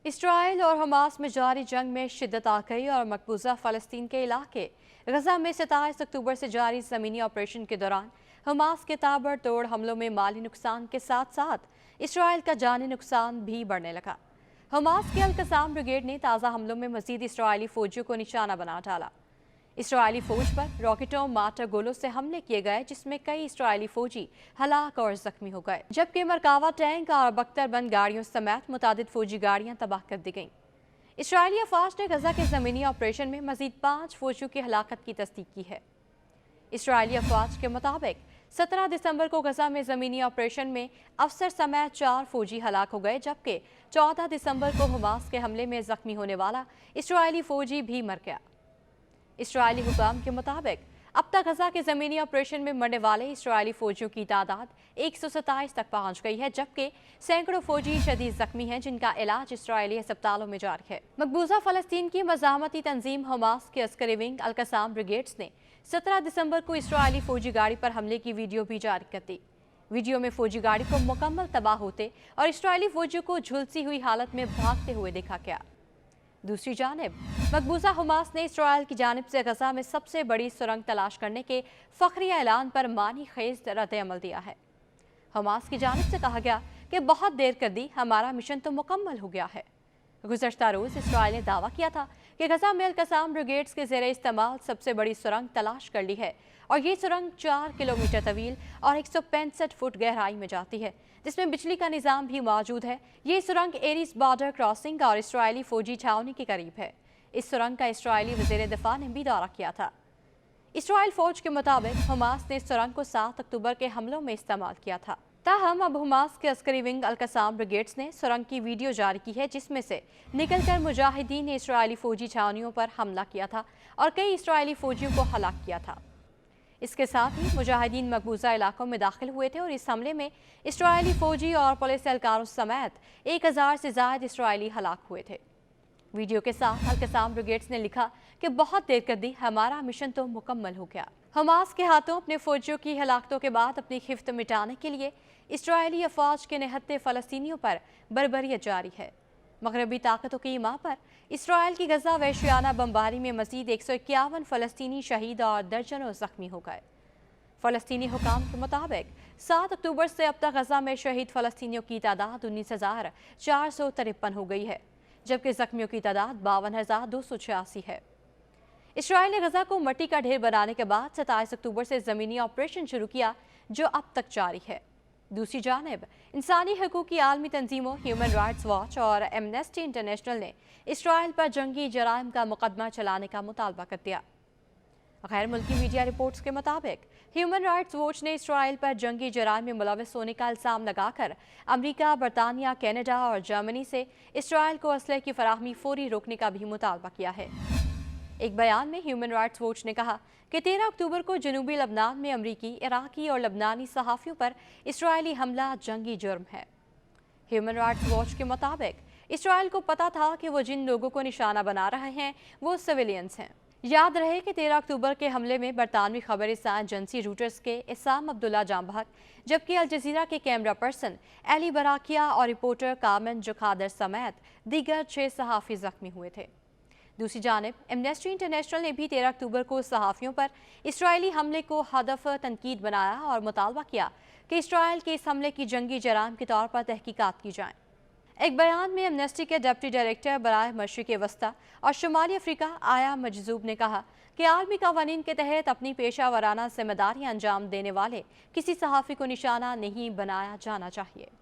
Israel और Hamas में जारी जंग में शिद्दत आ गई और मकबूजा फ़लस्तीन के इलाके गजा में 27 अक्टूबर से जारी ज़मीनी ऑपरेशन के दौरान हमास के ताबड़तोड़ हमलों में माली नुकसान के साथ साथ इसराइल का जानी नुकसान भी बढ़ने लगा। हमास के अल-कसाम ब्रिगेड ने ताज़ा हमलों में मजीद इसराइली फौजियों को निशाना बना डाला। इसराइली फौज पर रॉकेटों मार्टर गोलों से हमले किए गए, जिसमें कई इसराइली फौजी हलाक और जख्मी हो गए, जबकि मरकावा टैंक और बख्तरबंद गाड़ियों समेत मुतादिद फौजी गाड़ियां तबाह कर दी गईं। इसराइली अफवाज ने गजा के ज़मीनी ऑपरेशन में मजीद 5 फौजियों की हलाकत की तस्दीक की है। इसराइली अफवाज के मुताबिक 17 दिसंबर को गजा में ज़मीनी ऑपरेशन में अफसर समेत 4 फौजी हलाक हो गए, जबकि 14 दिसंबर को हमास के हमले में जख्मी होने वाला इसराइली फौजी भी मर गया। इसराइली हुकाम के मुताबिक अब तक गजा के ज़मीनी ऑपरेशन में मरने वाले इसराइली फौजियों की तादाद 127 तक पहुंच गई है, जबकि सैकड़ों फौजी शदीद जख्मी हैं जिनका इलाज इसराइली अस्पतालों में जारी है। मकबूजा फ़लस्तीन की मज़ाहमती तंजीम हमास के अस्करी विंग अल-कसाम ब्रिगेड्स ने 17 दिसंबर को इसराइली फौजी गाड़ी पर हमले की वीडियो भी जारी कर दी। वीडियो में फौजी गाड़ी को मुकम्मल तबाह होते और इसराइली फौजियों को झुलसी हुई हालत में भागते हुए देखा गया। दूसरी जानिब मकबूजा हमास ने इसराइल की जानिब से गजा में सबसे बड़ी सुरंग तलाश करने के फखरी ऐलान पर मानी खेज रद्द-ए-अमल दिया है। हमास की जानिब से कहा गया कि बहुत देर कर दी, हमारा मिशन तो मुकम्मल हो गया है। गुज़श्ता रोज़ इसराइल ने दावा किया था कि गजा में अल-कसाम ब्रिगेड्स के ज़ेरे इस्तेमाल सबसे बड़ी सुरंग तलाश कर ली है और ये सुरंग 4 किलोमीटर तवील और 165 फुट गहराई में जाती है, जिसमें बिजली का निज़ाम भी मौजूद है। ये सुरंग एरिस बॉर्डर क्रॉसिंग और इसराइली फौजी छावनी के करीब है। इस सुरंग का इसराइली वज़ीर दिफा ने भी दौरा किया था। इसराइल फौज के मुताबिक हमास ने इस सुरंग को 7 अक्टूबर के हमलों में इस्तेमाल किया था। ताहम अब हमास के अस्करी विंग अल-कसाम ब्रिगेड्स ने सुरंग की वीडियो जारी की है, जिसमें से निकलकर मुजाहिदीन ने इसराइली फौजी छावनियों पर हमला किया था और कई इसराइली फौजियों को हलाक किया था। इसके साथ ही मुजाहिदीन मकबूजा इलाकों में दाखिल हुए थे और इस हमले में इसराइली फौजी और पुलिस एहलकारों समेत 1000 से ज़ायद इसराइली हलाक हुए थे। वीडियो के साथ अल-कसाम ब्रिगेड्स ने लिखा कि बहुत देर कर दी, हमारा मिशन तो मुकम्मल हो गया। हमास के हाथों अपने फौजियों की हलाकतों के बाद अपनी खिफ्त मिटाने के लिए इसराइली अफवाज के निहत्ते फ़लस्तीनियों पर बर्बरियत जारी है। मगरबी ताकतों की मां पर इसराइल की गजा वहशियाना बमबारी में मजीद 151 फ़लस्तीनी शहीद और दर्जनों जख्मी हो गए। फ़लस्तीनी हुकाम के मुताबिक 7 अक्टूबर से अब तक गजा में शहीद फ़लस्तीनियों की तादाद 19,453 हो गई है, जबकि जख्मियों की तादाद 52,286 है। इसराइल ने गजा को मट्टी का ढेर बनाने के बाद 27 अक्टूबर से ज़मीनी ऑपरेशन शुरू किया, जो अब तक जारी है। दूसरी जानिब इंसानी हकूक़ की आलमी तंजीमों ह्यूमन राइट्स वॉच और एमनेस्टी इंटरनेशनल ने इसराइल पर जंगी जराइम का मुकदमा चलाने का मुतालबा कर दिया। गैर मुल्की मीडिया रिपोर्ट्स के मुताबिक ह्यूमन राइट्स वॉच ने इसराइल पर जंगी जराइम में मुलविस होने का इल्ज़ाम लगाकर अमरीका, बरतानिया, कनाडा और जर्मनी से इसराइल को असलहे की फराहमी फौरी रोकने का भी मुतालबा किया है। एक बयान में ह्यूमन राइट्स वॉच ने कहा कि 13 अक्टूबर को जनूबी लबनान में अमरीकी, इराकी और लबनानी सहाफ़ियों पर इसराइली हमला जंगी जुर्म है। ह्यूमन राइट्स वॉच के मुताबिक इसराइल को पता था कि वो जिन लोगों को निशाना बना रहे हैं वो सिविलियंस हैं। याद रहे कि 13 अक्टूबर के हमले में बरतानवी खबर-ए-रसां एजेंसी रूटर्स के इसाम अब्दुल्ला जाँ बहक, जबकि अल जज़ीरा के कैमरा पर्सन एली बराकिया और रिपोर्टर कामन जुखादर समेत दीगर 6 सहाफ़ी जख्मी हुए थे। दूसरी जानिब एमनेस्टी इंटरनेशनल ने भी 13 अक्टूबर को सहाफ़ियों पर इसराइली हमले को हदफ तनकीद बनाया और मुतालबा किया कि इसराइल के इस हमले की जंगी जराइम के तौर पर तहकीकात की जाएँ। एक बयान में एमनेस्टी के डिप्टी डायरेक्टर बराए मशरिक़ वस्ता और शुमाली अफ्रीका आया मजजूब ने कहा कि आलमी कवानीन के तहत अपनी पेशा वराना जिम्मेदारियाँ अंजाम देने वाले किसी सहाफ़ी को निशाना नहीं बनाया जाना चाहिए।